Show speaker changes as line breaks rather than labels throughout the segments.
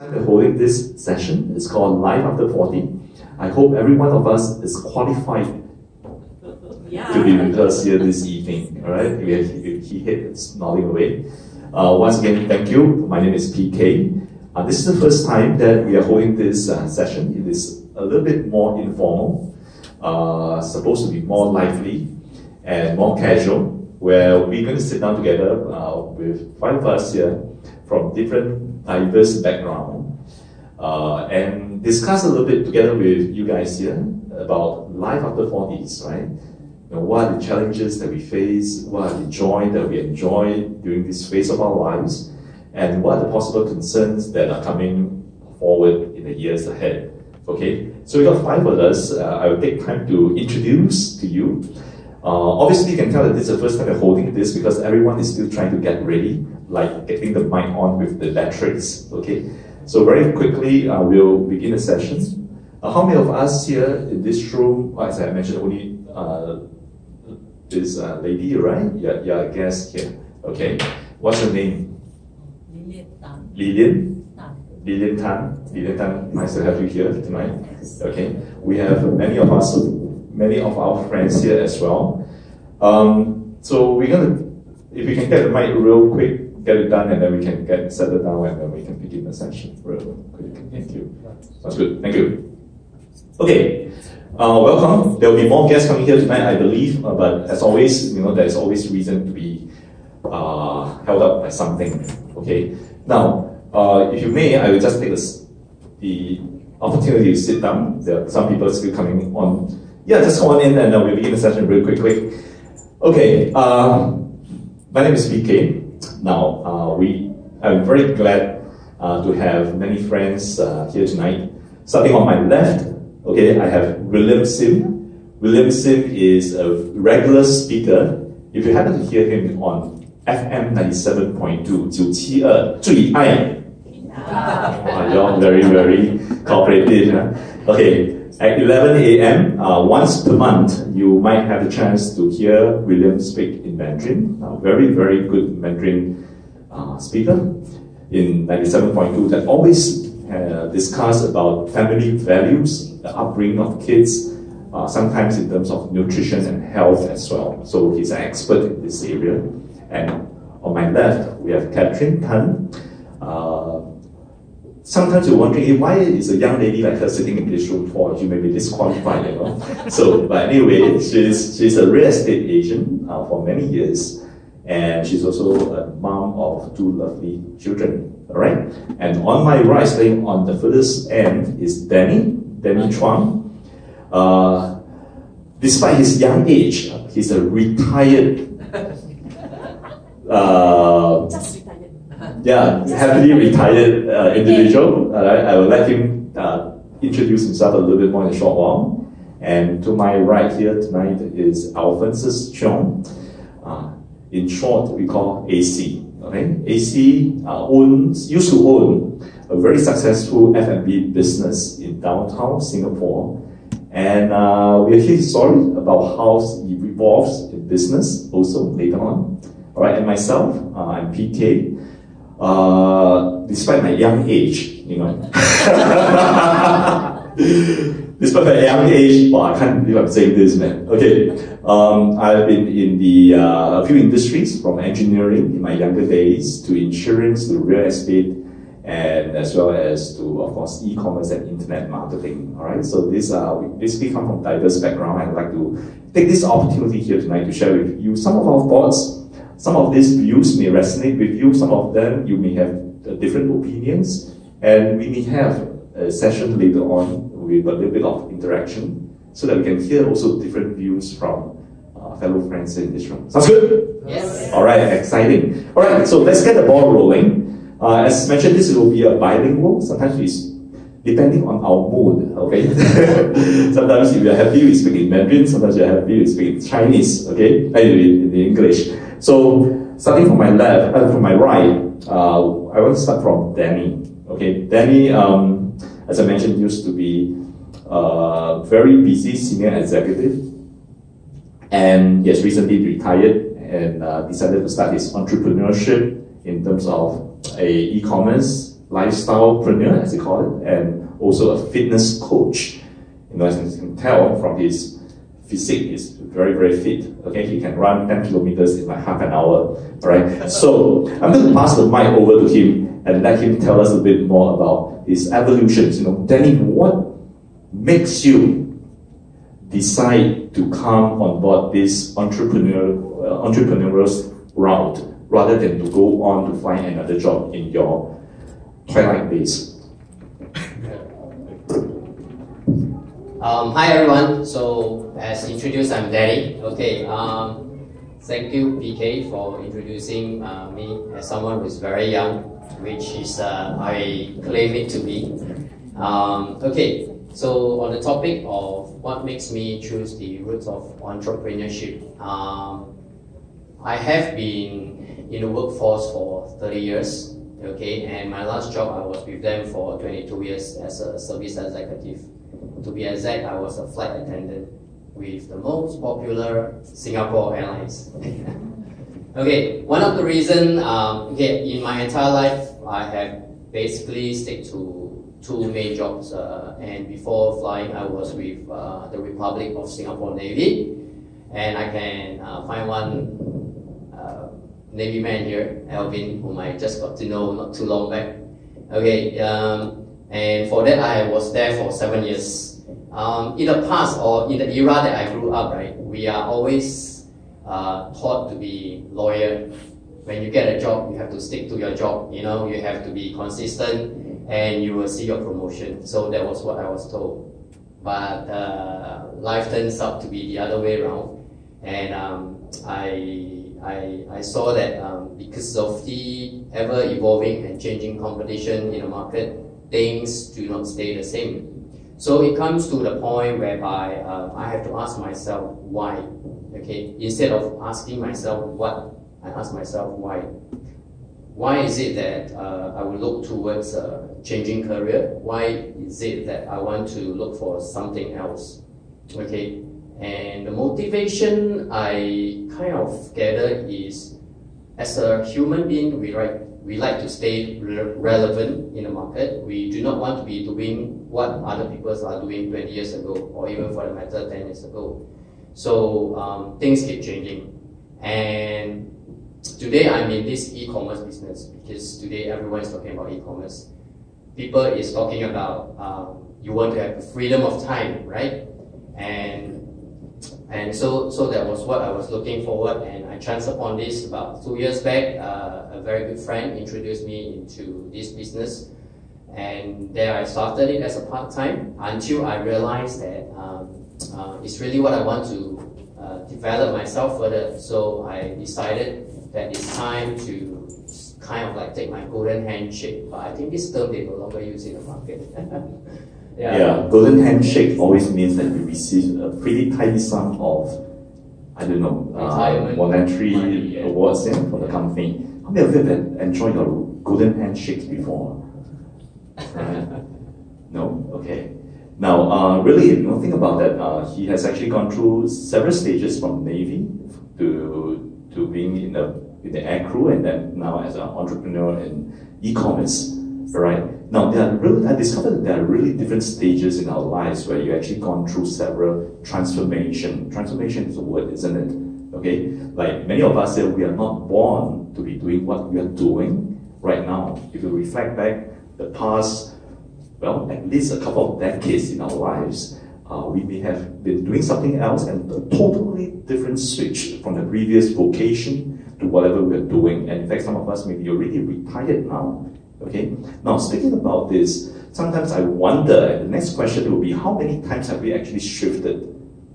We're holding this session. It's called Life After 40. I hope every one of us is qualified to be with us here this evening. All right, he hit nodding away. Once again, thank you. My name is PK. This is the first time that we are holding this session. It is a little bit more informal, supposed to be more lively and more casual, where we're going to sit down together with 5 of us here from different diverse background and discuss a little bit together with you guys here about life after 40s, right? You know, what are the challenges that we face, what are the joy that we enjoy during this phase of our lives, and what are the possible concerns that are coming forward in the years ahead. Okay, so we got 5 of us. I will take time to introduce to you. Obviously, you can tell that this is the first time we're holding this because everyone is still trying to get ready, like getting the mic on with the batteries. Okay, so very quickly, we'll begin the session. How many of us here in this room, as I mentioned, only this lady, right? You're a guest here. Okay, what's your name? Lilian Tan. Lilian Tan. Lilian Tan, nice to have you here tonight. Okay, we have many of our friends here as well. So we're gonna, if we can get the mic real quick, get it done, and then we can get settled down, and then we can begin the session real quick. Thank you. That's good. Thank you. Okay. Welcome. There will be more guests coming here tonight, I believe. But as always, you know, there is always reason to be held up by something. Okay. Now, if you may, I will just take the opportunity to sit down. There are some people still coming on. Yeah, just come on in and we'll begin the session real quickly. Okay, my name is PK. Now, I'm very glad to have many friends here tonight. Starting on my left, okay, I have William Sim. William Sim is a regular speaker. If you happen to hear him on FM 97.2, 972最爱. You're very, very cooperative. Huh? Okay. At 11 a.m., once per month, you might have the chance to hear William speak in Mandarin. Very, very good Mandarin speaker in 97.2 that always discuss about family values, the upbringing of kids, sometimes in terms of nutrition and health as well. So he's an expert in this area. And on my left, we have Catherine Tan. Sometimes you're wondering, why is a young lady like her sitting in this room for? She may be disqualified, you know. So, but anyway, she's a real estate agent for many years, and she's also a mom of 2 lovely children. All right. And on my right, staying on the furthest end, is Danny Chuang. Despite his young age, he's a retired. Happily retired individual. I will let him introduce himself a little bit more in a short while. And to my right here tonight is Alphonsus Cheong. In short, we call AC. Okay, AC used to own a very successful F&B business in downtown Singapore, and we'll hear his story about how he evolves in business also later on. All right, and myself, I'm PK. Despite my young age, you know, despite my young age, I can't believe I'm saying this, man. Okay, I've been in a few industries, from engineering in my younger days to insurance to real estate, and as well as to, of course, e-commerce and internet marketing. All right, so we basically come from diverse background. I'd like to take this opportunity here tonight to share with you some of our thoughts. Some of these views may resonate with you, some of them you may have different opinions, and we may have a session later on with a little bit of interaction so that we can hear also different views from fellow friends in this room. Sounds good? Yes. All right, exciting. All right, so let's get the ball rolling. As mentioned, this will be a bilingual. Sometimes it's depending on our mood, okay? Sometimes if you're happy, we speak in Mandarin. Sometimes you're happy, we speak in Chinese, okay? In English. So, starting from my left, from my right, I want to start from Danny. Okay, Danny, as I mentioned, used to be a very busy senior executive, and he has recently retired and decided to start his entrepreneurship in terms of e-commerce lifestylepreneur, as they call it, and also a fitness coach. You know, as you can tell from his physique, he's very, very fit. Okay, he can run 10 kilometers in like half an hour. All right. So I'm going to pass the mic over to him and let him tell us a bit more about his evolutions. You know, Danny, what makes you decide to come on board this entrepreneurial route rather than to go on to find another job in your twilight days?
Hi everyone. So as introduced, I'm Danny. Okay. Thank you, PK, for introducing me as someone who is very young, which is I claim it to be. Okay. So on the topic of what makes me choose the route of entrepreneurship, I have been in the workforce for 30 years. Okay, and my last job I was with them for 22 years as a service executive. To be exact, I was a flight attendant with the most popular Singapore Airlines. Okay, one of the reasons, okay, in my entire life, I have basically stick to 2 main jobs. And before flying, I was with the Republic of Singapore Navy, and I can find one Navy man here, Alvin, whom I just got to know not too long back. Okay, and for that I was there for 7 years. In the past, or in the era that I grew up, right, we are always taught to be loyal. When you get a job, you have to stick to your job. You know, you have to be consistent, and you will see your promotion. So that was what I was told. But life turns out to be the other way around, and I saw that because of the ever-evolving and changing competition in the market, things do not stay the same. So it comes to the point whereby I have to ask myself why. Okay, instead of asking myself what, I ask myself why. Why is it that I will look towards a changing career? Why is it that I want to look for something else? Okay, and the motivation I kind of gather is, as a human being, we like to stay relevant in the market. We do not want to be doing what other people are doing 20 years ago, or even for the matter 10 years ago. So things keep changing. And today I'm in this e-commerce business because today everyone is talking about e-commerce. People is talking about you want to have the freedom of time, right? And so that was what I was looking forward, and I chanced upon this about 2 years back. A very good friend introduced me into this business, and there I started it as a part-time until I realized that it's really what I want to develop myself further. So I decided that it's time to kind of like take my golden handshake, but I think this term they no longer use in the market.
Yeah, golden handshake always means that you receive a pretty tidy sum of, I don't know, monetary awards for the company. How many of you have enjoyed your golden handshakes before? Right? No? Okay. Now, really, you know, think about that. He has actually gone through several stages from Navy to being in the air crew, and then now as an entrepreneur in e-commerce. Right? Now, I discovered that there are really different stages in our lives where you actually gone through several transformation. Transformation is a word, isn't it? Okay? Like many of us say, we are not born to be doing what we are doing right now. If you reflect back the past, well, at least a couple of decades in our lives, we may have been doing something else and a totally different switch from the previous vocation to whatever we're doing. And in fact, some of us may be already retired now. Okay. Now, speaking about this, sometimes I wonder, and the next question will be, how many times have we actually shifted?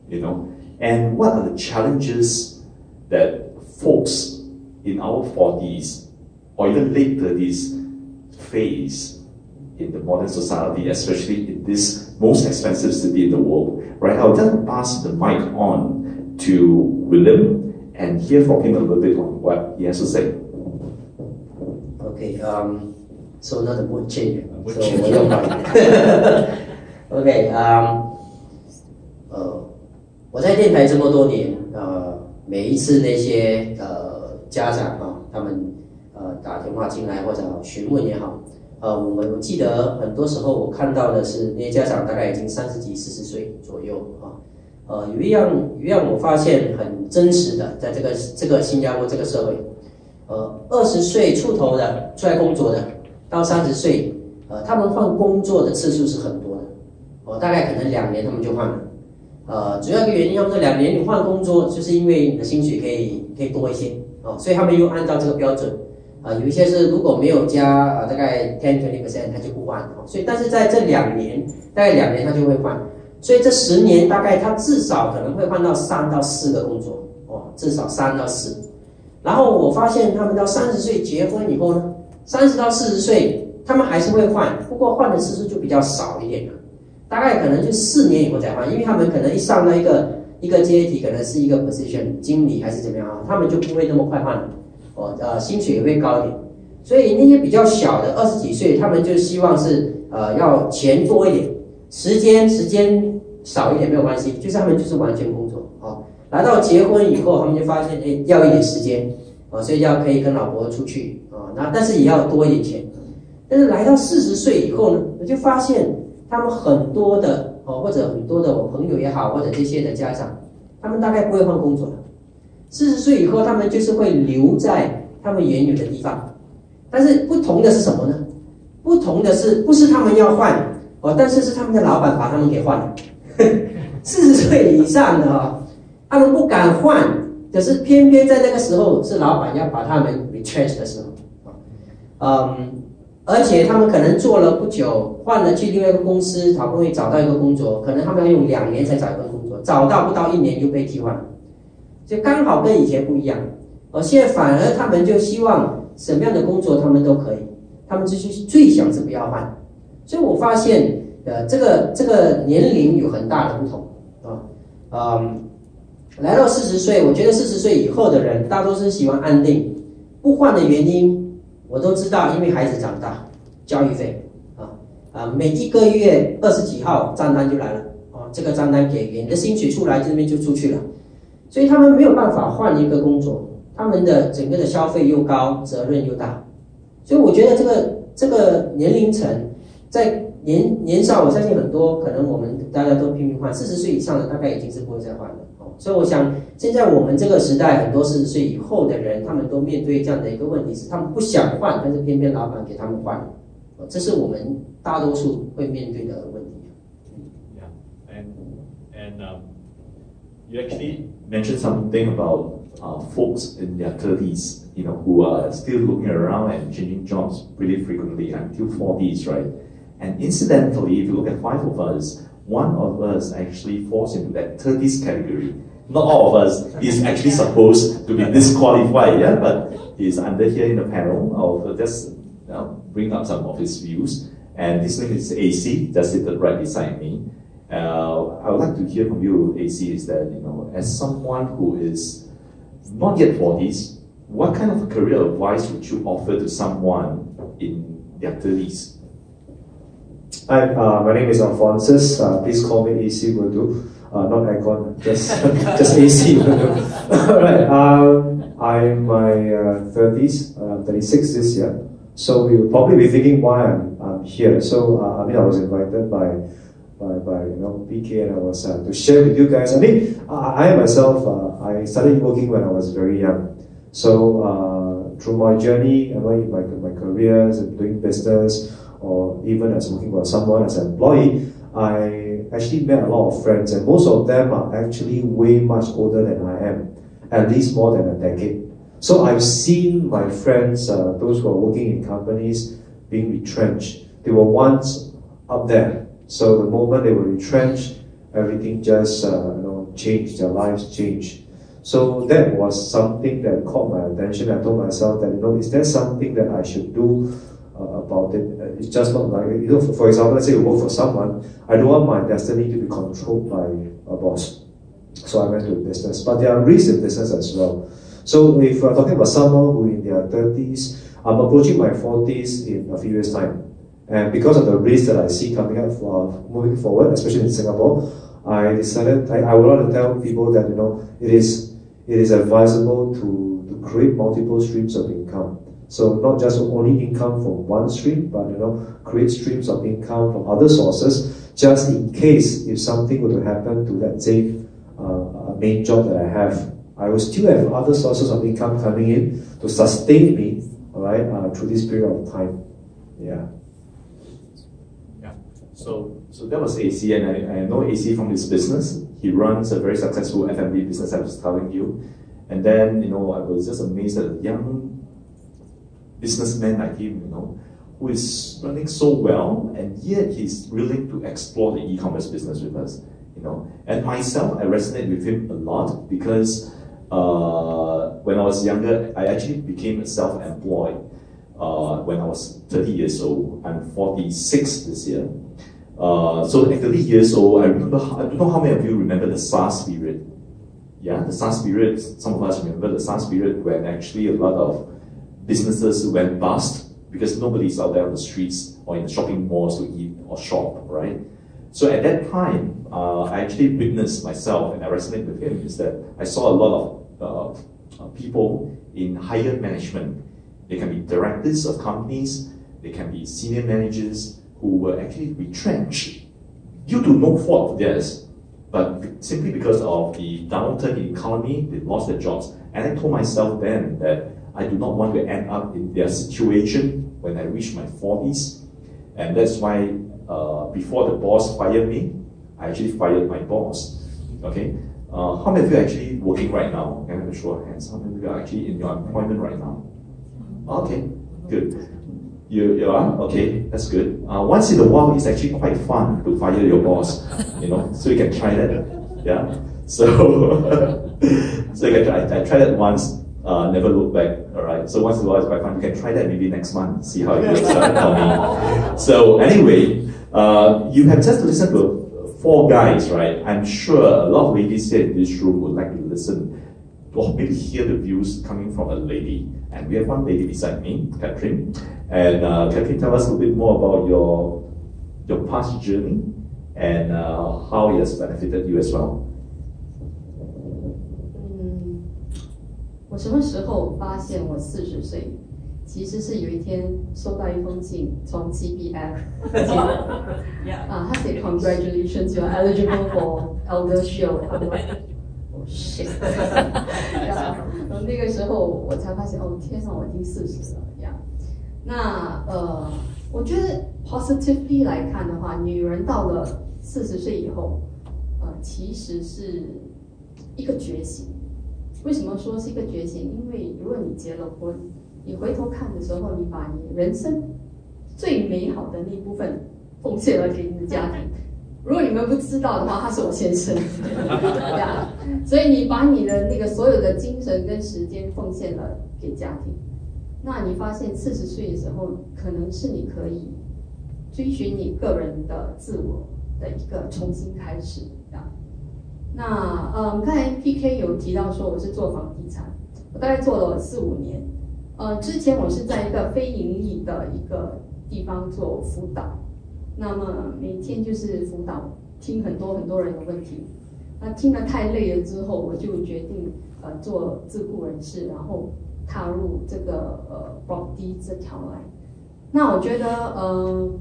You know, and what are the challenges that folks in our 40s or even late 30s face in the modern society, especially in this most expensive city in the world? Right. I'll just pass the mic on to William and hear from him a little bit on what he has to say.
Okay. So not a mood change. So OK， 我在电台这么多年，每一次那些家长他们打电话进来或者询问也好，我记得很多时候我看到的是那些家长大概已经30几、40岁左右啊。有一样我发现很真实的，在这个新加坡这个社会，20岁出头的出来工作的，到30岁，他们换工作的次数是很多的，大概可能2年他们就换了。主要一个原因，他们说2年你换工作，就是因为你的薪水可以多一些所以他们又按照这个标准。有一些是如果没有加大概 10-20%， 他就不换所以但是在这2年，大概2年他就会换，所以这10年大概他至少可能会换到3到4个工作至少3到4。然后我发现他们到30岁结婚以后呢，30到40岁他们还是会换，不过换的次数就比较少一点了，大概可能就4年以后才换，因为他们可能一上到一个阶梯，可能是一个 position 经理还是怎么样他们就不会那么快换了。薪水也会高一点，所以那些比较小的20几岁，他们就希望是要钱多一点，时间少一点没有关系，就是他们就是完全工作来到结婚以后，他们就发现要一点时间所以可以跟老婆出去但是也要多一点钱。但是来到40岁以后呢，我就发现他们很多的或者很多的我朋友也好，或者这些的家长，他们大概不会换工作了。40岁以后，他们就是会留在他们原有的地方，但是不同的是什么呢？不同的是，不是他们要换但是他们的老板把他们给换了。40岁以上的他们不敢换，可是偏偏在那个时候是老板要把他们 retrench 的时候而且他们可能做了不久，换了去另外一个公司，好不容易找到一个工作，可能他们要用2年才找一份工作，找到不到1年就被替换了。就刚好跟以前不一样，现在反而他们就希望什么样的工作他们都可以，他们就是最想是不要换。所以我发现，这个年龄有很大的不同来到40岁，我觉得40岁以后的人大多是喜欢安定，不换的原因我都知道，因为孩子长大，教育费每一个月20几号账单就来了这个账单给你的薪水出来，这边就出去了。所以他们没有办法换一个工作，他们的整个的消费又高，责任又大，所以我觉得这个年龄层在年少，我相信很多可能我们大家都拼命换，40岁以上的大概已经是不会再换了所以我想现在我们这个时代，很多40岁以后的人，他们都面对这样的一个问题，是他们不想换，但是偏偏老板给他们换了这是我们大多数会面对的问题。
You actually mentioned something about folks in their 30s, who are still looking around and changing jobs pretty frequently until 40s, right? And incidentally, if you look at 5 of us, one of us actually falls into that 30s category. Not all of us is actually supposed to be disqualified, yeah, but he's under here in the panel. I'll just bring up some of his views. And his name is AC, just seated right beside me. I would like to hear from you, AC, is that, as someone who is not yet 40s, what kind of career advice would you offer to someone in their 30s?
Hi, my name is Alphonsus. Please call me AC will do. Not Icon, just AC will do. Alright, I'm in my 30s, 36 this year. So you'll probably be thinking why I'm here. So I was invited by PK, and I was to share with you guys. I myself, I started working when I was very young. So through my journey, my careers and doing business, or even as working for someone as an employee, I actually met a lot of friends, and most of them are actually way much older than I am, at least more than a decade. So I've seen my friends, those who are working in companies, being retrenched. They were once up there. So the moment they were retrenched, everything just changed, their lives changed. So that was something that caught my attention. I told myself that, is there something that I should do about it? It's just not like, for example, let's say you work for someone, I don't want my destiny to be controlled by a boss. So I went to business. But there are risks in business as well. So if we're talking about someone who in their 30s, I'm approaching my 40s in a few years' time. And because of the risk that I see coming up for moving forward, especially in Singapore, I decided I would want to tell people that it is advisable to create multiple streams of income. So not just only income from one stream, but create streams of income from other sources, just in case if something were to happen to, let's say, a main job that I have, I will still have other sources of income coming in to sustain me, all right, through this period of time. Yeah.
Yeah. So that was AC, and I know AC from his business. He runs a very successful F&B business, I was telling you. And then, I was just amazed at a young businessman like him, who is running so well, and yet he's willing to explore the e-commerce business with us, And myself, I resonate with him a lot because when I was younger, I actually became self-employed when I was 30 years old. I'm 46 this year. So at 30 years old, I don't know how many of you remember the SARS period. Yeah, the SARS period, some of us remember the SARS period when actually a lot of businesses went bust because nobody's out there on the streets or in the shopping malls to eat or shop, right? So at that time, I actually witnessed myself, and I resonate with him, is that I saw a lot of people in higher management. They can be directors of companies, they can be senior managers who were actually retrenched due to no fault of theirs, but simply because of the downturn in the economy, they lost their jobs. And I told myself then that I do not want to end up in their situation when I reach my 40s. And that's why before the boss fired me, I actually fired my boss. Okay? How many of you are actually working right now? Can I have a show of hands? How many of you are actually in your employment right now? Okay, good. You are? Okay, that's good. Once in a while, it's actually quite fun to fire your boss, so you can try that. Yeah? So, so you can try. I tried that once, never look back, all right? So once in a while, it's quite fun. You can try that maybe next month, see how it works out for me. So anyway, you have just listened to 4 guys, right? I'm sure a lot of ladies here in this room would like to listen, or maybe hear the views coming from a lady. And we have one lady beside me, Catherine. And Catherine, tell us a bit more about your past journey and how it has benefited you as well.
我什么时候发现我40岁？其实是有一天收到一封信从 CBF 他写 Congratulations, you're eligible for Elder Shield. I'm like, oh shit. 那个时候我才发现，哦天哪，我已经40了呀。那我觉得 positively 来看的话，女人到了40岁以后，其实是一个觉醒。为什么说是一个觉醒？因为如果你结了婚，你回头看的时候，你把你人生最美好的那部分奉献了给你的家庭。如果你们不知道的话，他是我先生，对啊，所以你把你的那个所有的精神跟时间奉献了给家庭。那你发现40岁的时候，可能是你可以追寻你个人的自我的一个重新开始啊。那刚才 PK 有提到说我是做房地产，我大概做了4-5年。之前我是在一个非盈利的一个地方做辅导，那么每天就是辅导，听很多人的问题。那听得太累了之后，我就决定做自雇人士，然后踏入这个property 这条 line。那我觉得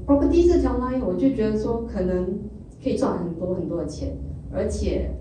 property 这条 line， 我就觉得说可能可以赚很多的钱，而且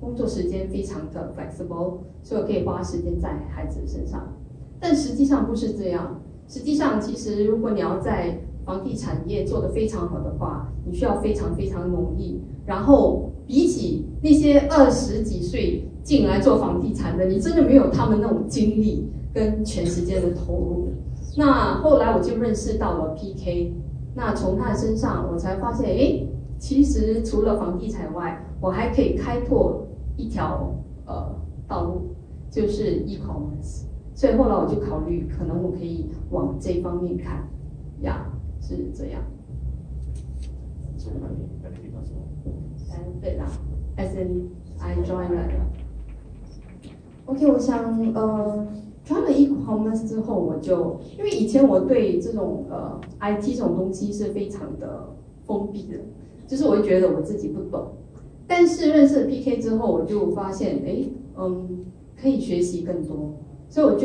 工作时间非常的 flexible， 所以我可以花时间在孩子身上。但实际上不是这样，实际上其实如果你要在房地产业做得非常好的话，你需要非常努力。然后比起那些20几岁进来做房地产的，你真的没有他们那种精力跟全时间的投入。那后来我就认识到了 PK， 那从他的身上我才发现，其实除了房地产外，我还可以开拓一条道路，就是 e-commerce。所以后来我就考虑，可能我可以往这方面看，呀，是这样。对啦 ，as in I joined OK， 我想join 了 e-commerce 之后，我就因为以前我对这种IT 这种东西是非常的封闭的，就是我会觉得我自己不懂。但是认识了 PK 之后，我就发现，可以学习更多。所以我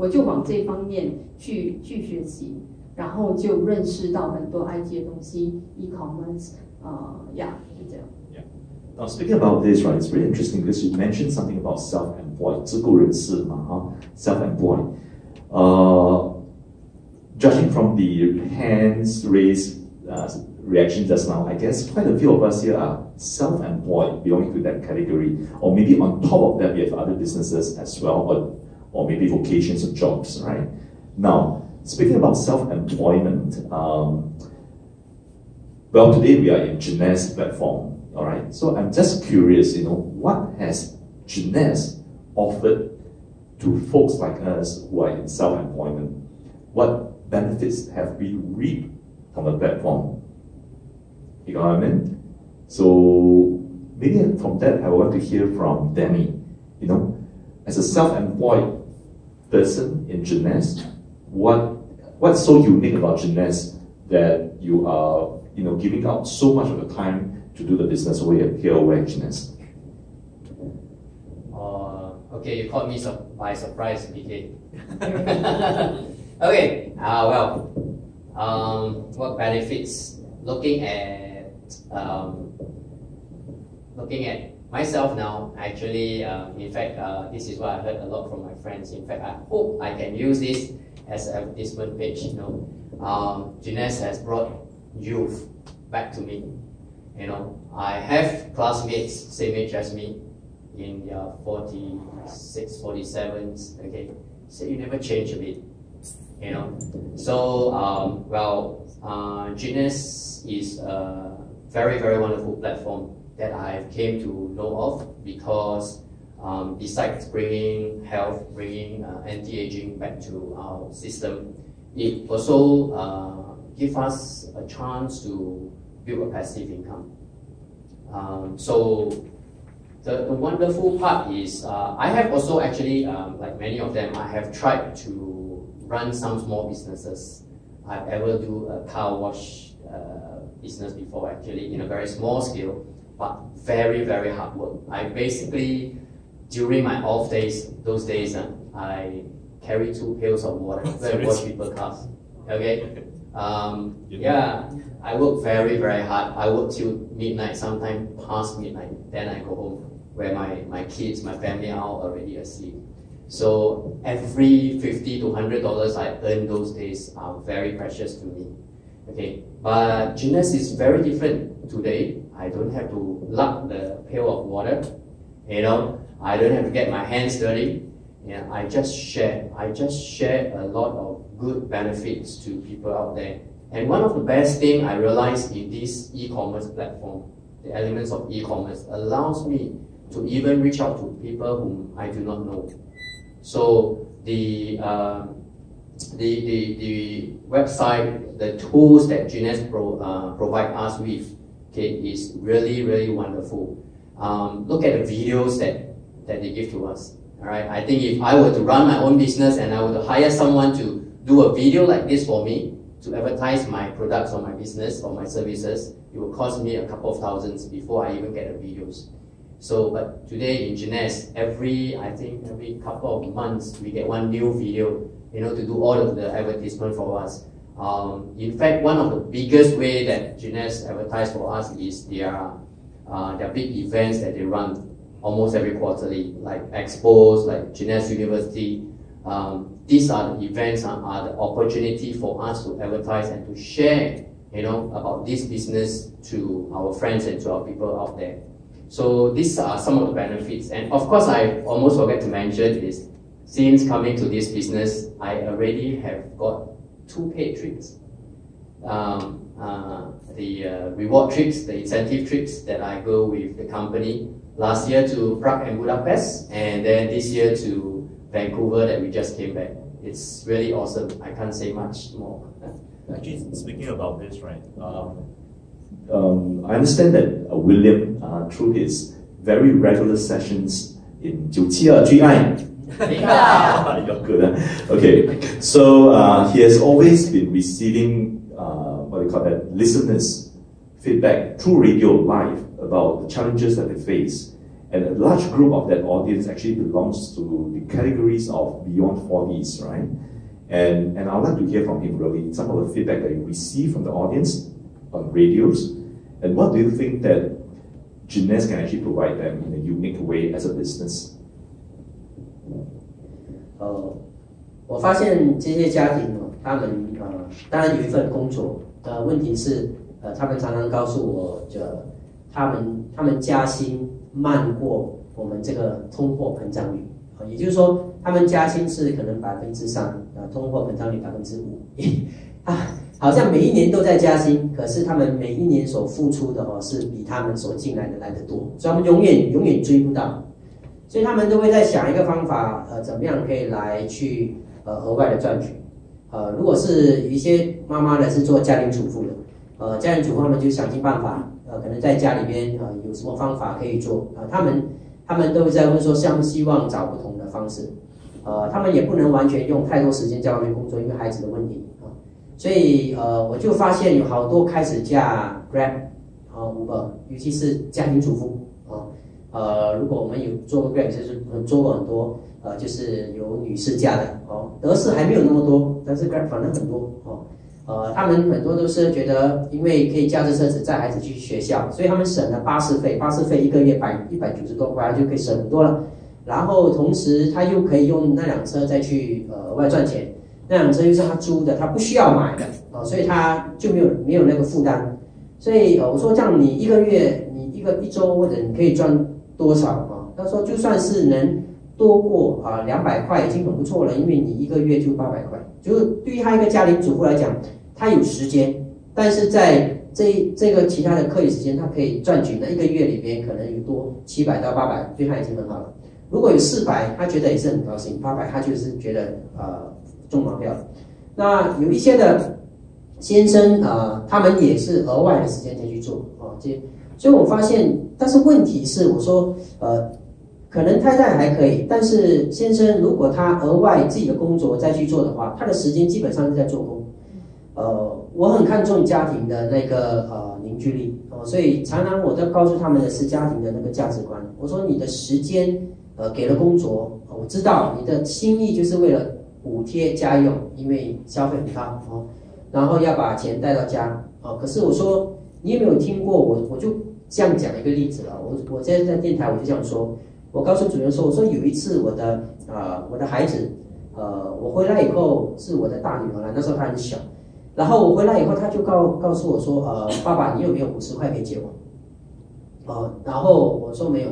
就往这方面去学习，然后就认识到很多 IT 的东西 ，e-commerce， 就这样。
Now speaking about this, right, it's really interesting because you mentioned something about self-employed, 自雇人士嘛，哈 ，self-employed. Judging from the hands raised reaction just now, I guess quite a few of us here are self-employed, belonging to that category, or maybe on top of that we have other businesses as well, or maybe vocations or jobs, right? Now, speaking about self-employment, well, today we are in Jeunesse platform. All right, so I'm just curious, what has Jeunesse offered to folks like us who are in self-employment? What benefits have we reaped from the platform? You know what I mean? So maybe from that, I want to hear from Danny. As a self-employed person in Jeunesse, what's so unique about Jeunesse that you are, giving out so much of the time to do the business here at Jeunesse?
Okay, you caught me by surprise, BK. Okay, what benefits? Looking at myself now, actually, in fact, this is what I heard a lot from my friends. In fact, I hope I can use this as an advertisement page. Jeunesse has brought youth back to me. I have classmates same age as me, in their 46, 47s. Okay, so you never change a bit. So Jeunesse is a very, very wonderful platform that I came to know of, because besides bringing health, bringing anti-aging back to our system, it also gives us a chance to build a passive income. So the wonderful part is I have also actually, like many of them, I have tried to run some small businesses. I've ever do a car wash business before, actually, in a very small scale, but very, very hard work. I basically, during my off days, those days, I carry 2 pails of water to wash people's cars. Okay? I work very, very hard. I work till midnight, sometimes past midnight. Then I go home, where my kids, my family are already asleep. So every $50 to $100 I earn those days are very precious to me. Okay, but Jeunesse is very different today. I don't have to lug the pail of water. I don't have to get my hands dirty. I just share a lot of good benefits to people out there. And one of the best things I realized in this e-commerce platform, the elements of e-commerce, allows me to even reach out to people whom I do not know. So the website, the tools that Jeunesse provide us with, okay, is really, really wonderful. Look at the videos that they give to us. All right, I think if I were to run my own business and I were to hire someone to do a video like this for me to advertise my products or my business or my services, it will cost me a couple of thousands before I even get the videos. So, but today in Jeunesse, every couple of months we get one new video, to do all of the advertisement for us. In fact, one of the biggest way that Jeunesse advertise for us is their big events that they run almost every quarterly, like expos, like Jeunesse University. These are the events, are the opportunity for us to advertise and to share, about this business to our friends and to our people out there. So these are some of the benefits. And of course, I almost forgot to mention is, since coming to this business, I already have got 2 paid trips. The reward trips, the incentive trips that I go with the company. Last year to Prague and Budapest, and then this year to Vancouver that we just came back. It's really awesome. I can't say much more.
Actually, speaking about this, right? I understand that William, through his very regular sessions in 972最爱 you're good, huh? Okay, so he has always been receiving listeners' feedback through radio live about the challenges that they face. And a large group of that audience actually belongs to the categories of beyond 40s, right? And I'd like to hear from him really some of the feedback that you receive from the audience on radios, and what do you think that Jeunesse can actually provide them in a unique way as a business?
我发现这些家庭他们当然有一份工作，问题是他们常常告诉我，他们加薪慢过我们这个通货膨胀率，也就是说，他们加薪是可能3%，通货膨胀率5%，好像每一年都在加薪，可是他们每一年所付出的是比他们所进来的来得多，所以他们永远追不到，所以他们都会在想一个方法，怎么样可以来去额外的赚取。如果是有一些妈妈呢是做家庭主妇的，家庭主妇他们就想尽办法，可能在家里边有什么方法可以做，他们都在问说，希望找不同的方式，他们也不能完全用太多时间在外面工作，因为孩子的问题所以我就发现有好多开始驾 Grab Uber， 尤其是家庭主妇如果我们有做过 Grab， 就是做过很多就是有女士驾的德士还没有那么多，但是 Grab 反正很多他们很多都是觉得，因为可以驾着车子载孩子去学校，所以他们省了巴士费一个月190多块，就可以省很多了。然后同时他又可以用那辆车再去额外赚钱，那辆车又是他租的，他不需要买的所以他就没有那个负担。所以我说这样你一个月你一周或者你可以赚多少他说就算是能多过200块已经很不错了，因为你一个月就800块，就是对于他一个家庭主妇来讲，他有时间，但是在这个其他的课余时间，他可以赚取那一个月里边可能有多700到800，对他已经很好了。如果有400，他觉得也是很高兴；800，他就是觉得中马票了。那有一些的先生他们也是额外的时间才去做所以我发现，但是问题是，我说可能太太还可以，但是先生如果他额外自己的工作再去做的话，他的时间基本上是在做工。我很看重家庭的那个凝聚力所以常常我都告诉他们的是家庭的那个价值观。我说你的时间给了工作，我知道你的心意就是为了补贴家用，因为消费很高然后要把钱带到家可是我说你有没有听过我就这样讲一个例子了。我在电台我就这样说，我告诉主任说，我说有一次我的孩子我回来以后是我的大女儿了，那时候她很小。然后我回来以后，他就告诉我说，爸爸，你有没有50块可以借我？然后我说没有，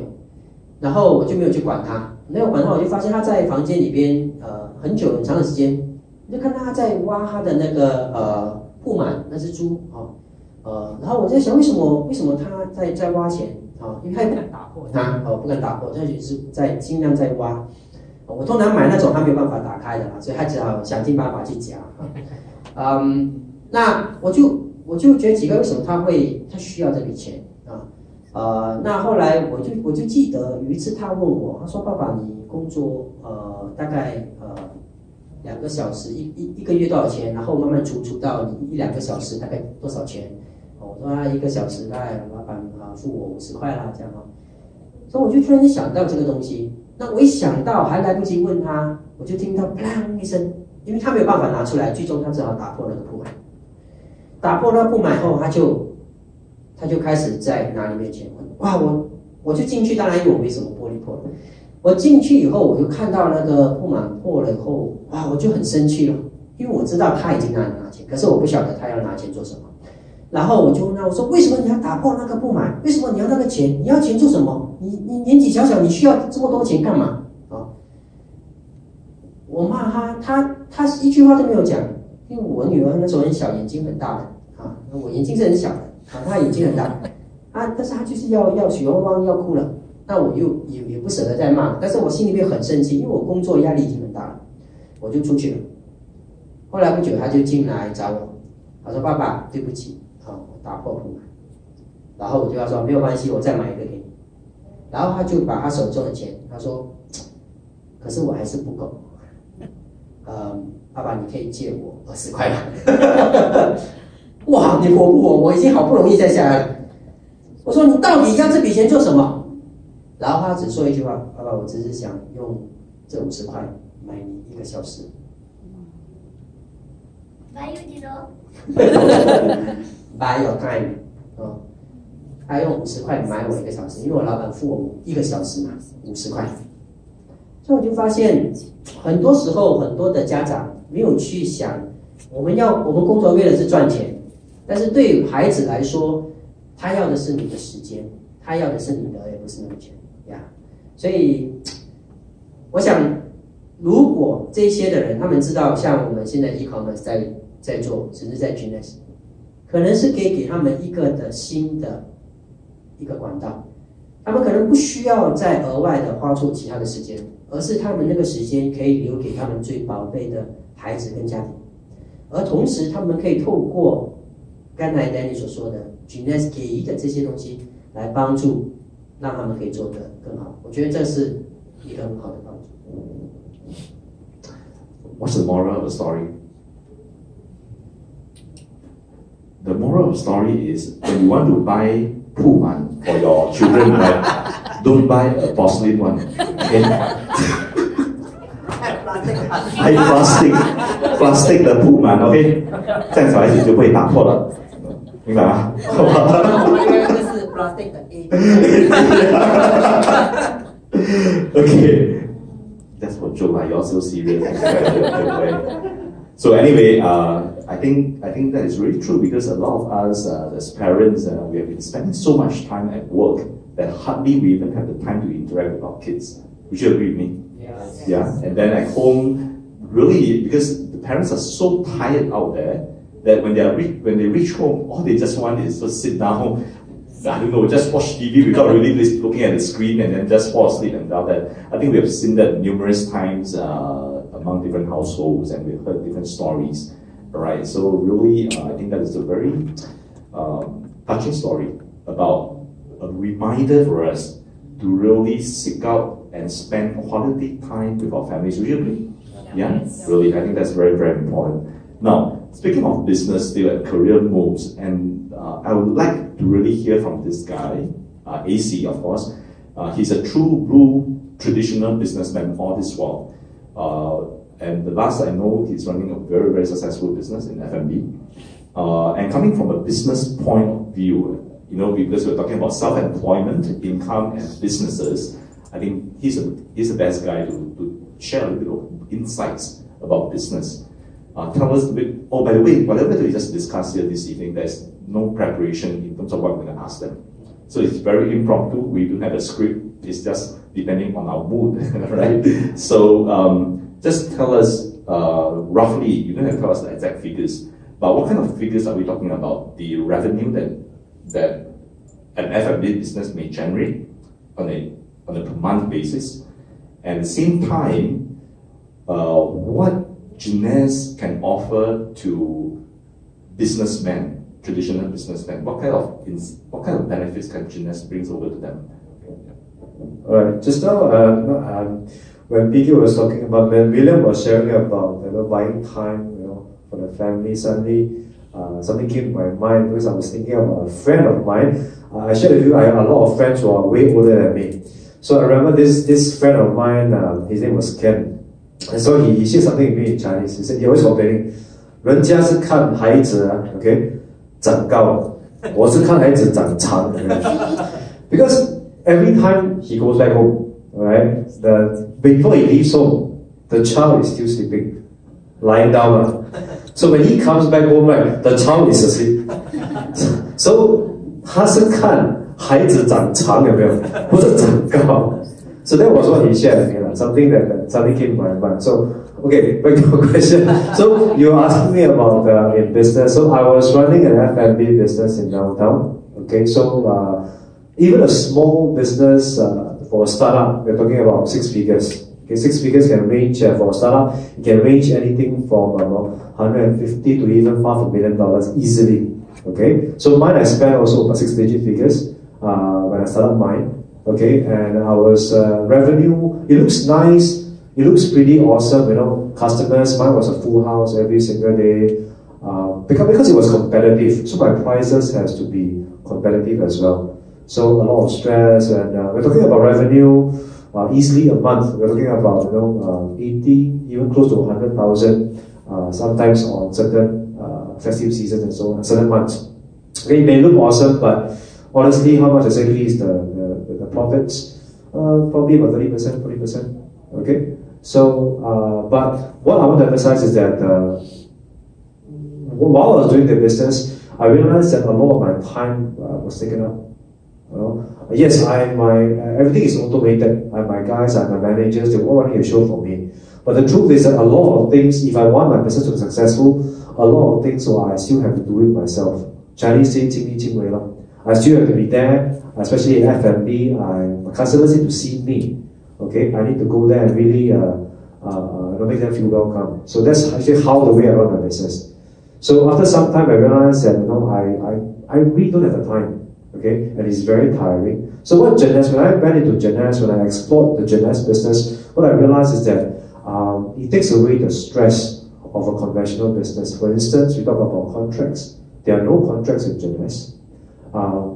然后我就没有去管他，没有管他，我就发现他在房间里边，很长的时间，就看到他在挖他的那个铺满，那是猪然后我在想为什么他在挖钱因为他也不敢打破它，不敢打破，他就是尽量在挖。我通常买那种他没有办法打开的所以他只好想尽办法去夹那我就觉得几个为什么他需要这笔钱那后来我就记得有一次他问我，他说爸爸你工作大概2个小时一个月多少钱？然后慢慢除到你1-2个小时大概多少钱？我说1个小时大概老板付我50块啦这样所以我就突然间想到这个东西。那我一想到还来不及问他，我就听到砰一声，因为他没有办法拿出来，最终他只好打破那个铺满。打破那个铺满后，他就开始在拿里面钱哇！我就进去，当然因为我没什么玻璃破了。我进去以后，我就看到那个铺满破了以后，哇！我就很生气了，因为我知道他已经拿钱，可是我不晓得他要拿钱做什么。然后我就问他，我说为什么你要打破那个铺满？为什么你要那个钱？你要钱做什么？你年纪小小，你需要这么多钱干嘛？我骂他一句话都没有讲，因为我女儿那时候很小，眼睛很大的我眼睛是很小的她眼睛很大但是她就是要血汪汪要哭了。那我也不舍得再骂，但是我心里面很生气，因为我工作压力已经很大了，我就出去了。后来不久他就进来找我，他说爸爸对不起我打破铺满。然后我就要说没有关系，我再买一个给你。然后他就把他手中的钱，他说可是我还是不够爸爸你可以借我20块吗？哇，你活不活？我已经好不容易再下来了。我说你到底要这笔钱做什么？然后他只说一句话：“爸爸，我只是想用这50块买你1个小时。”
Buy you dinner.
Buy your time 哦，他用50块买我1个小时，因为我老板付我1个小时嘛，50块。所以我就发现，很多时候很多的家长没有去想，我们工作为的是赚钱，但是对于孩子来说，他要的是你的时间，他要的是你的，而不是那个钱呀。所以，我想，如果这些的人他们知道，像我们现在 e-commerce 在做，甚至在 Genius， 可能是可以给他们一个的新的一个管道，他们可能不需要再额外的花出其他的时间，而是他们那个时间可以留给他们最宝贝的孩子跟家庭，而同时他们可以透过刚才 Danny 所说的 Genius 给予的这些东西来帮助，让他们可以做得更好。我觉得这是一个很好的帮助。
What's the moral of the story? The moral of the story is when you want to buy Pullman for your children, right? Don't buy a porcelain one. Okay? 还有 plastic 的 Pullman, OK? 这样小孩子就不会打破了，明白吗？
这是 plastic 的
Okay, that's for joke. You're so serious. So anyway, I think that is really true because a lot of us as parents, we have been spending so much time at work that hardly we even have the time to interact with our kids. Would you agree with me?
Yes.
Yeah. And then at home, really, because the parents are so tired out there that when they reach home, all they just want is to sit down. I don't know, just watch TV without really looking at the screen and then just fall asleep and all that. I think we have seen that numerous times among different households, and we've heard different stories. Right, so really, I think that is a very touching story about a reminder for us to really seek out and spend quality time with our families. Would you agree? Yeah, really, I think that's very, very important. Now, speaking of business still and career moves, and I would like to really hear from this guy, AC, of course. He's a true blue traditional businessman all this while. And the last I know, he's running a very, very successful business in F&B. And coming from a business point of view, you know, because we're talking about self-employment, income, and businesses, I think he's the best guy to share a little bit of insights about business. Tell us a bit, oh, by the way, whatever we just discussed here this evening, there's no preparation in terms of what we're going to ask them. So it's very impromptu. We don't have a script. It's just depending on our mood, right? So, just tell us roughly, you don't have to tell us the exact figures, but what kind of figures are we talking about? The revenue that an F&B business may generate on a per month basis, and at the same time, what Genius can offer to businessmen, traditional businessmen. What kind of benefits can Genius brings over to them?
Alright, just now, when PK was talking about, when William was sharing about buying time, for the family, suddenly something came to my mind because I was thinking about a friend of mine. I shared with you, I have a lot of friends who are way older than me. So I remember this friend of mine, his name was Ken. And so he said something to me in Chinese. He said, he always complaining, 人家是看孩子，OK， 长高，我是看孩子长长。Because every time he goes back home, right, before he leaves home, the child is still sleeping, lying down. So when he comes back home, right, the child is asleep. So 他是看孩子长长有没有，不是长高。So that was what he shared, something that suddenly came to my mind. So, okay, back to your question. So you were asking me about in business. So I was running an F&B business in downtown. Okay, so even a small business for a startup, we're talking about 6 figures. Okay, 6 figures can range for a startup. It can range anything from 150 to even $500,000 easily. Okay, so mine I spent also about 6-digit figures when I started mine. Okay, and our revenue, it looks nice, it looks pretty awesome, customers, mine was a full house every single day, because it was competitive, so my prices has to be competitive as well. So a lot of stress, and we're talking about revenue easily a month. We're talking about 80, even close to 100,000, sometimes on certain festive seasons and so on, certain months. Okay, it may look awesome, but honestly, how much exactly is the profits? Probably about 30%, 40%. Okay, so but what I want to emphasize is that while I was doing the business, I realized that a lot of my time was taken up. Yes, everything is automated. I have my guys, I have my managers, they're all running a show for me. But the truth is that a lot of things, if I want my business to be successful, a lot of things, I still have to do it myself. Chinese say, 亲力亲为 I still have to be there, especially in F&B. My customers need to see me. Okay, I need to go there and really make them feel welcome. So that's actually how the way I run my business. So after some time, I realized that I really don't have the time. Okay, and it's very tiring. So when I went into Jeunesse, when I explored the Jeunesse business, what I realized is that it takes away the stress of a conventional business. For instance, we talk about contracts. There are no contracts in Jeunesse.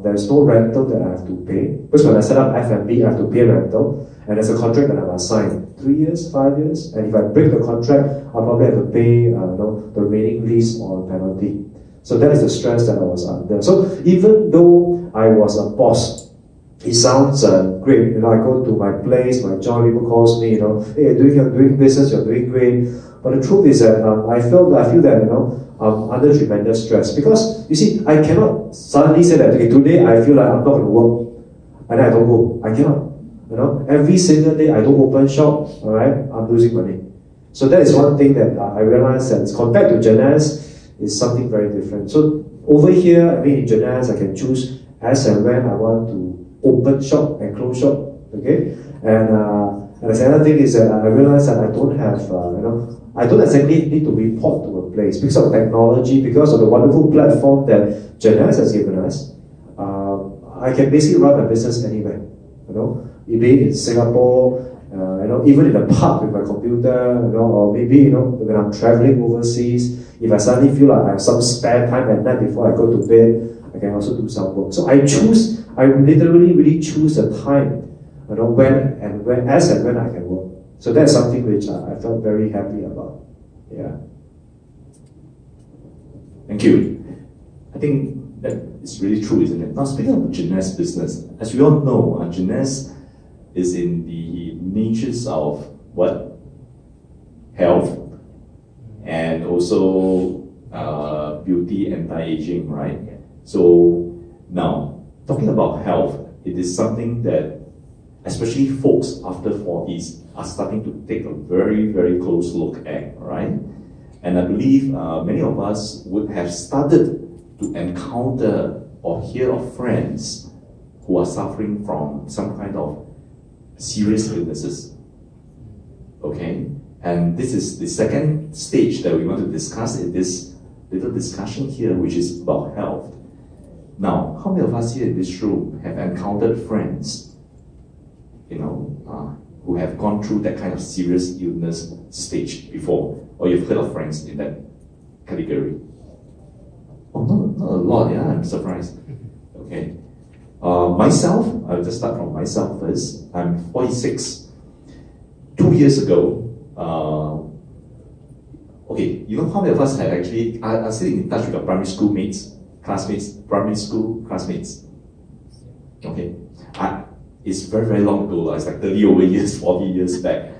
There's no rental that I have to pay. Because when I set up F&B, I have to pay rental, and there's a contract that I'm assigned. 3 years, 5 years, and if I break the contract, I'll probably have to pay the remaining lease or penalty. So that is the stress that I was under. So even though I was a boss, it sounds great. I go to my place, my job, people calls me, hey, you're doing business, you're doing great. But the truth is that I feel that I'm under tremendous stress, because you see, I cannot suddenly say that, okay, today I feel like I'm not going to work, and then I don't go. I cannot. Every single day I don't open shop, all right, I'm losing money. So that is one thing that I realized that compared to Jeunesse, is something very different. So over here, in Jeunesse, I can choose as and when I want to open shop and close shop. Okay, and the other thing is that I realized that I don't have, I don't exactly need to report to a place because of technology, because of the wonderful platform that Jeunesse has given us. I can basically run my business anywhere. Be it in Singapore, even in the park with my computer, or maybe when I'm traveling overseas. If I suddenly feel like I have some spare time at night before I go to bed, I can also do some work. So I literally really choose the time, when I can work. So that's something which I felt very happy about. Yeah.
Thank you. I think that is really true, isn't it? Now, speaking of Jeunesse business, as we all know, Jeunesse is in the niches of what? Health, and also beauty, anti-aging, right? So now, talking about health, it is something that especially folks after 40s are starting to take a very, very close look at, right? And I believe many of us would have started to encounter or hear of friends who are suffering from some kind of serious illnesses. Okay? And this is the second stage that we want to discuss in this little discussion here, which is about health. Now, how many of us here in this room have encountered friends, who have gone through that kind of serious illness stage before, or you've heard of friends in that category? Oh, not a lot, yeah, I'm surprised. Okay. Myself, I'll just start from myself first. I'm 46. 2 years ago, okay, how many of us have actually are sitting in touch with your primary school mates, classmates, primary school classmates? Okay, it's very, very long ago. It's like 30 over years, 40 years back.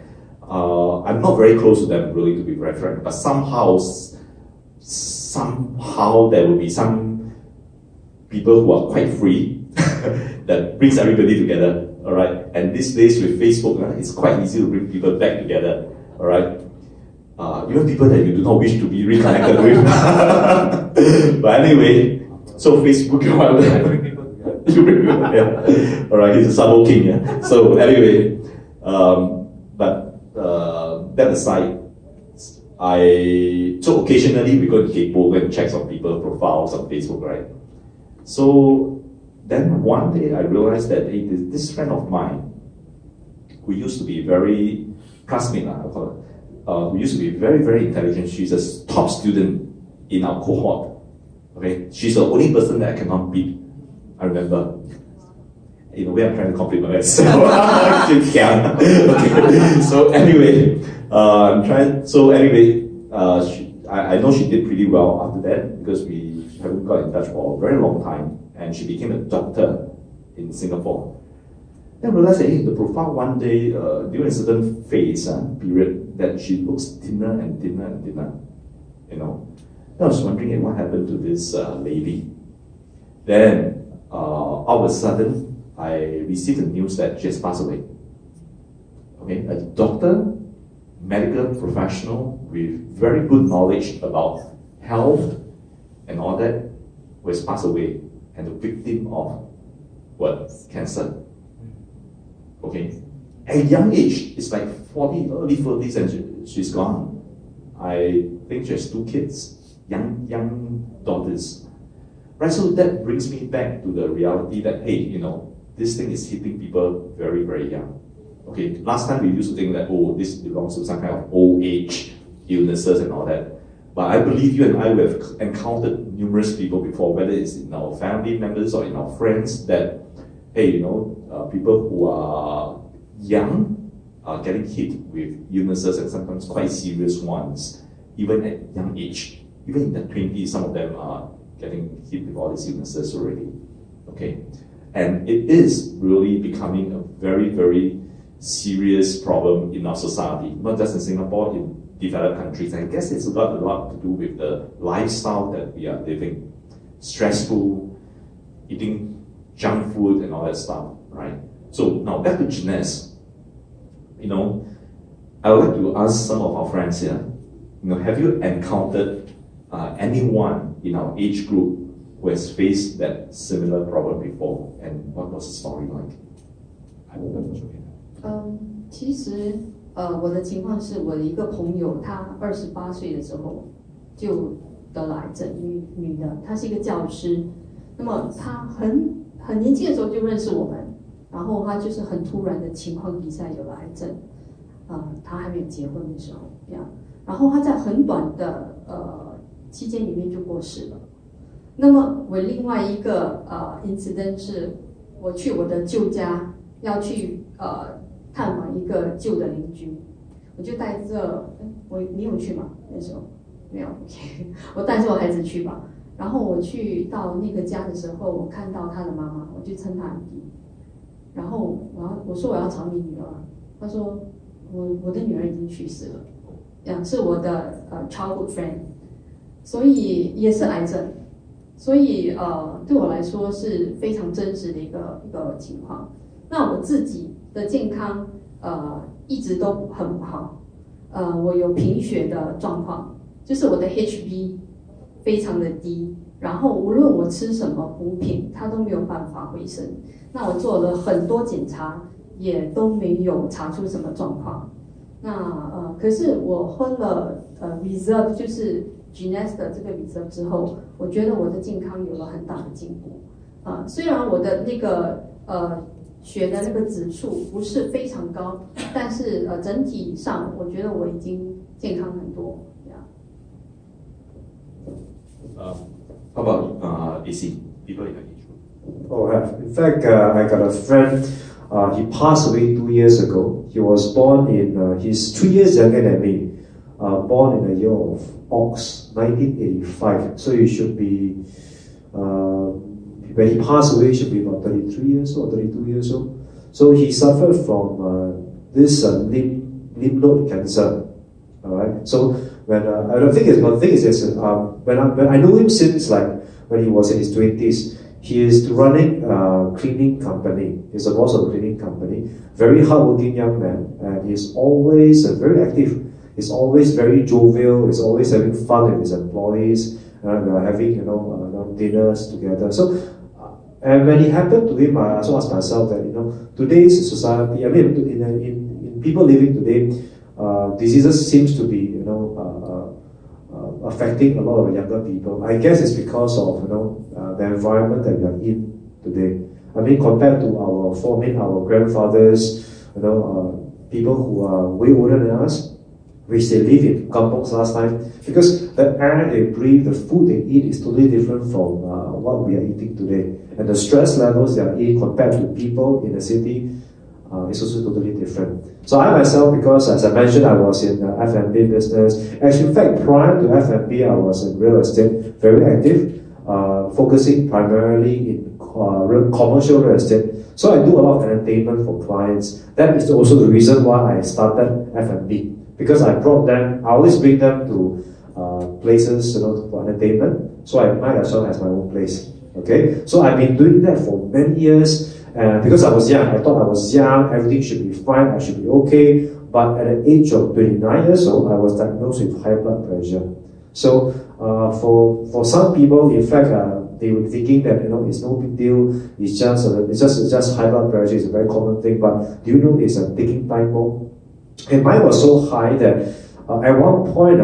I'm not very close to them, really, to be very frank, but somehow there will be some people who are quite free that brings everybody together. All right, and these days with Facebook, it's quite easy to bring people back together. All right, even people that you do not wish to be reconnected with. But anyway, so Facebook, you bring people together. You bring people together. Yeah. All right, he's a Sabo king. Yeah. So anyway, that aside, so occasionally we go to go and check some people's profiles on Facebook, right? So then one day I realized that this friend of mine, who used to be very classmate, I'll call it, who used to be very, very intelligent. She's a top student in our cohort. Okay, she's the only person that I cannot beat. I remember. In a way, I'm trying to compliment myself. Okay. So anyway, I know she did pretty well after that because we haven't got in touch for a very long time, and she became a doctor in Singapore. Then I realized that the profile one day during a certain phase period that she looks thinner and thinner and thinner. Then I was wondering what happened to this lady. Then all of a sudden I received the news that she has passed away. Okay, a doctor, medical professional with very good knowledge about health and all that, who has passed away, and the victim of what? Cancer. Okay, at a young age, it's like 40, early 40s, and she's gone. I think she has 2 kids, young daughters. Right, so that brings me back to the reality that, hey, this thing is hitting people very, very young. Okay, last time we used to think that, oh, this belongs to some kind of old age illnesses and all that. But I believe you and I have encountered numerous people before, whether it's in our family members or in our friends, that, hey, people who are young are getting hit with illnesses, and sometimes quite serious ones, even at young age. Even in their 20s, some of them are getting hit with all these illnesses already. Okay, and it is really becoming a very, very serious problem in our society, not just in Singapore, in developed countries. I guess it's got a lot to do with the lifestyle that we are living. Stressful, eating junk food and all that stuff, right? So now back to Jeunesse. I would like to ask some of our friends here, have you encountered anyone in our age group who has faced that similar problem before, and what was the story like? I hope that was okay.
其实我的情况是我的一个朋友，她28岁的时候就得了癌症，女的，她是一个教师。那么她很年轻的时候就认识我们，然后她就是很突然的情况底下有了癌症，她还没有结婚的时候，然后她在很短的期间里面就过世了。那么我另外一个incident 是，我去我的旧家要去探访一个旧的邻居，我就带着你有去吗？那时候没有 ，OK， 我带着我孩子去吧。然后我去到那个家的时候，我看到他的妈妈，我就称他阿姨。然后我说我要找你女儿，他说我的女儿已经去世了，是我的childhood friend， 所以也是癌症，所以对我来说是非常真实的一个情况。那我自己的健康一直都很不好，我有贫血的状况，就是我的 HB 非常的低，然后无论我吃什么补品，它都没有办法回升。那我做了很多检查，也都没有查出什么状况。那可是我喝了reserve 就是 Jeunesse 的这个 reserve 之后，我觉得我的健康有了很大的进步。虽然我的那个血的那个指数不是非常高，但是整体上我觉得我已经健康很多。
How about AC? People in your age group?
Oh, in fact, I got a friend. He passed away 2 years ago. He was born he's 3 years younger than me. Born in the year of Ox, 1985. So he should be, when he passed away, he should be about 33 years old, 32 years old. So he suffered from this lymph node cancer. All right. So when the thing is this, when I know him since when he was in his 20s, he is running a cleaning company. He's the boss of a cleaning company. Very hardworking young man, and he's always very active. He's always very jovial. He's always having fun with his employees, and having dinners together. So, and when it happened to him, I also asked myself that today's society, I mean, in people living today, diseases seems to be affecting a lot of younger people. I guess it's because of the environment that we are in today. I mean, compared to our grandfathers, people who are way older than us, which they live in kampongs last time, because the air they breathe, the food they eat is totally different from what we are eating today. and the stress levels they are in compared to people in the city is also totally different. So I myself, because as I mentioned, I was in the F&B business. Actually, in fact, prior to F&B, I was in real estate, very active, focusing primarily in commercial real estate. So I do a lot of entertainment for clients. That is also the reason why I started F&B, because I brought them, I always bring them to places, for entertainment. So I might as well have my own place. Okay, so I've been doing that for many years. Because I was young, I thought I was young, everything should be fine, I should be okay. But at the age of 29 years old, I was diagnosed with high blood pressure. So for some people, in fact, they were thinking that it's no big deal. It's just high blood pressure. It's a very common thing. But do you know it's a ticking time bomb? And mine was so high that at one point,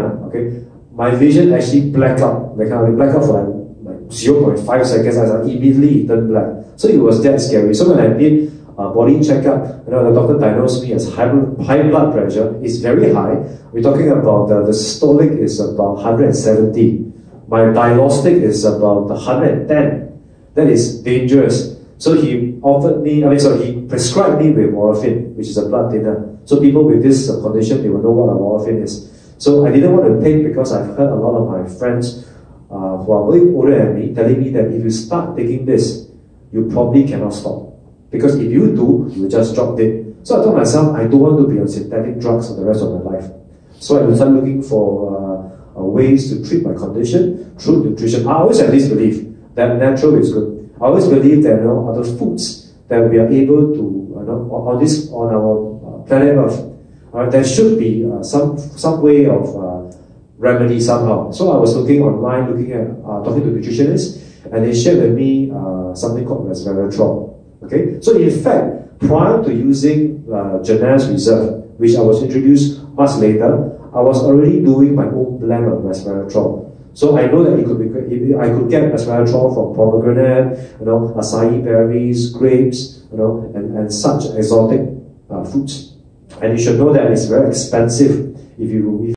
my vision actually blacked out. Blacked out for like 0.5 seconds. I immediately turned black. So it was that scary. So when I did a body checkup, the doctor diagnosed me as high blood pressure. It's very high. We're talking about the systolic is about 170. My diagnostic is about 110. That is dangerous. So he he prescribed me with morphine, which is a blood thinner. So people with this condition, they will know what a morphine is. So I didn't want to take, because I've heard a lot of my friends who are way older than me telling me that if you start taking this, you probably cannot stop. Because if you do, you just drop it. So I told myself, I don't want to be on synthetic drugs for the rest of my life. So I started looking for ways to treat my condition through nutrition. I always have this belief that natural is good. I always believe that other foods that we are able to on our planet Earth, there should be some way of remedy somehow. So I was looking online, talking to nutritionists, and they shared with me something called resveratrol. Okay, so in fact, prior to using Janelle's Reserve, which I was introduced much later, I was already doing my own blend of resveratrol. So I know that I could get resveratrol from pomegranate, acai berries, grapes, and such exotic fruits. And you should know that it's very expensive if you